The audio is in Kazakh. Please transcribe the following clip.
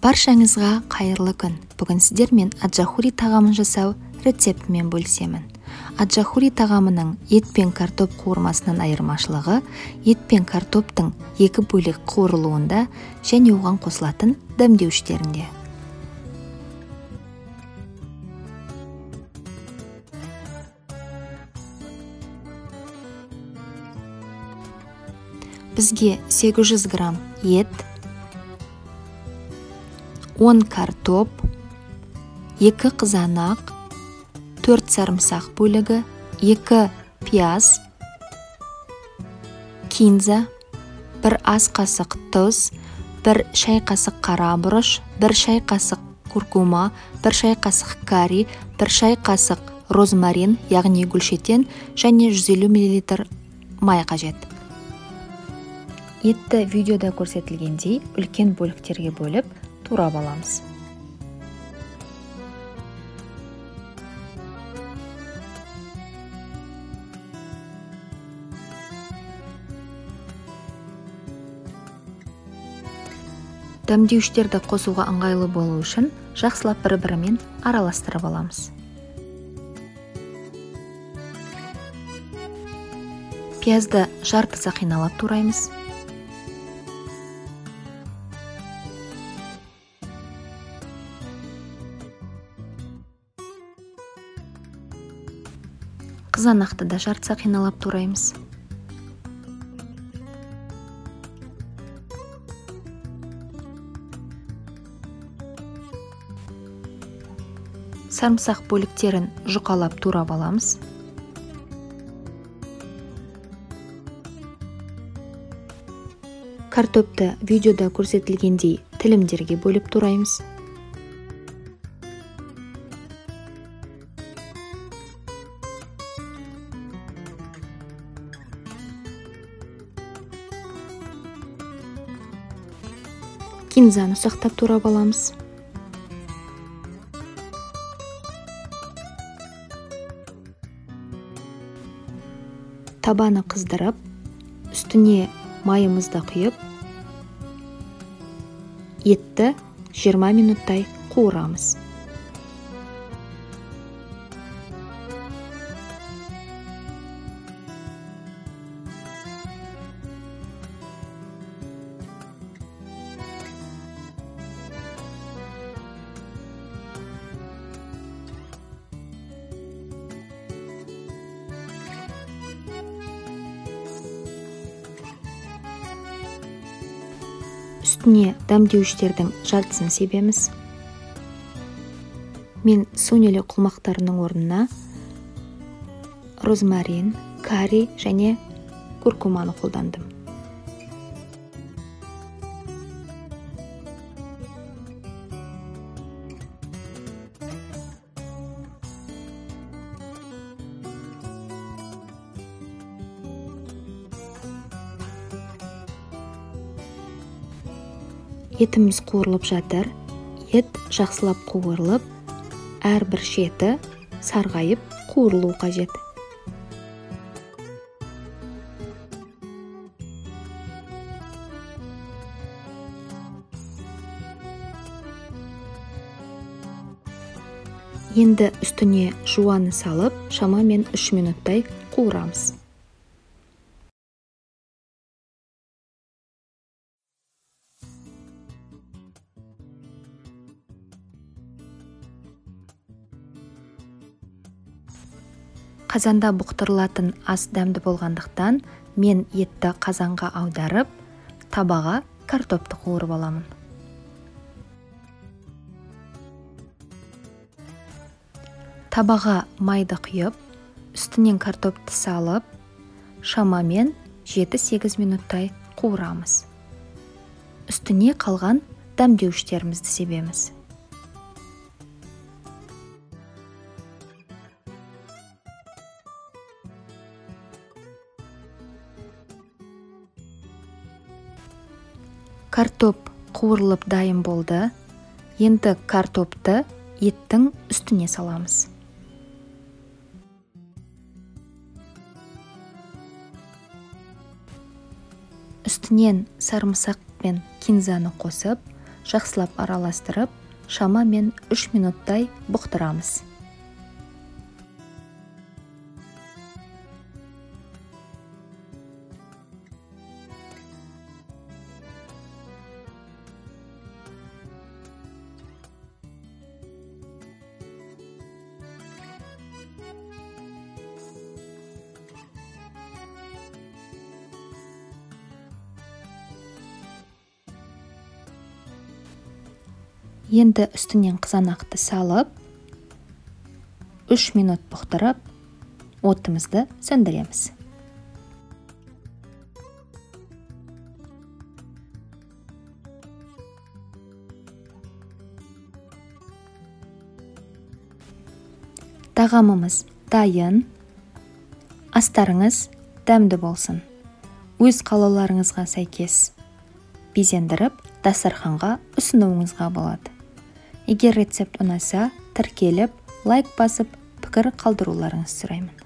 Баршаңызға қайырлы күн. Бүгін сіздермен аджахури тағамын жасау рецептімен бөлісемін. Аджахури тағамының ет пен картоп қуырмасынан айырмашылығы ет пен картоптың екі бөлек қуырылуында және оған қосылатын дәмдеуіштерінде. Бізге 800 грамм ет, 10 картоп, 2 қызанақ, 4 сарымсақ бөлігі, 2 пияз, кинза, 1 ас қасық тұз, 1 шай қасық қара бұрыш, 1 шай қасық куркума, 1 шай қасық карри, 1 шай қасық розмарин, яғни гүлшетен және 150 мл май қажет. Етті видеода көрсетілгендей үлкен бөліктерге бөліп турап аламыз. Дәмдеуіштерді қосуға ыңғайлы болу үшін жақсылап бір-бірімен араластырып аламыз. Пиязды жарты сақиналап тураймыз. Қызанақты да жарты сақиналап тураймыз. Сарымсақ бөліктерін жұқалап турап аламыз. Картопты видеода көрсетілгендей тілімдерге бөліп тураймыз. Кинзаны ұсақтап турап аламыз. Табаны қыздырып, үстіне майымызды құйып, етті 20 минуттай қуырамыз. Үстіне дәмдеуіштердің жартысын себеміз. Мен сөнелі құлмақтарының орнына розмарин, карри және куркуманы қолдандым. Етіміз қуырылып жатыр. Ет жақсылап қуырылып, әрбір шеті сарғайып қуырылу қажет. Енді үстіне жуаны салып, шамамен 3 минуттай қуырамыз. Қазанда бұқтырылатын ас дәмді болғандықтан, мен етті қазанға аударып, табаға картопты қуырып аламын. Табаға майды құйып, үстінен картопты салып, шамамен 7-8 минуттай қуырамыз. Үстіне қалған дәмдеуіштерімізді себеміз. Картоп қуырылып дайын болды. Енді картопты еттің үстіне саламыз. Үстінен сарымсақ пен кинзаны қосып, жақсылап араластырып, шамамен 3 минуттай бұқтырамыз. Енді үстінен қызанақты салып, 3 минут бұқтырып, отымызды сөндіреміз. Тағамымыз дайын. Астарыңыз дәмді болсын. Өз қалауларыңызға сәйкес безендіріп, дастарханға ұсынуыңызға болады. Егер рецепт ұнаса, тіркеліп, лайк басып, пікір қалдыруларыңызды сұраймын.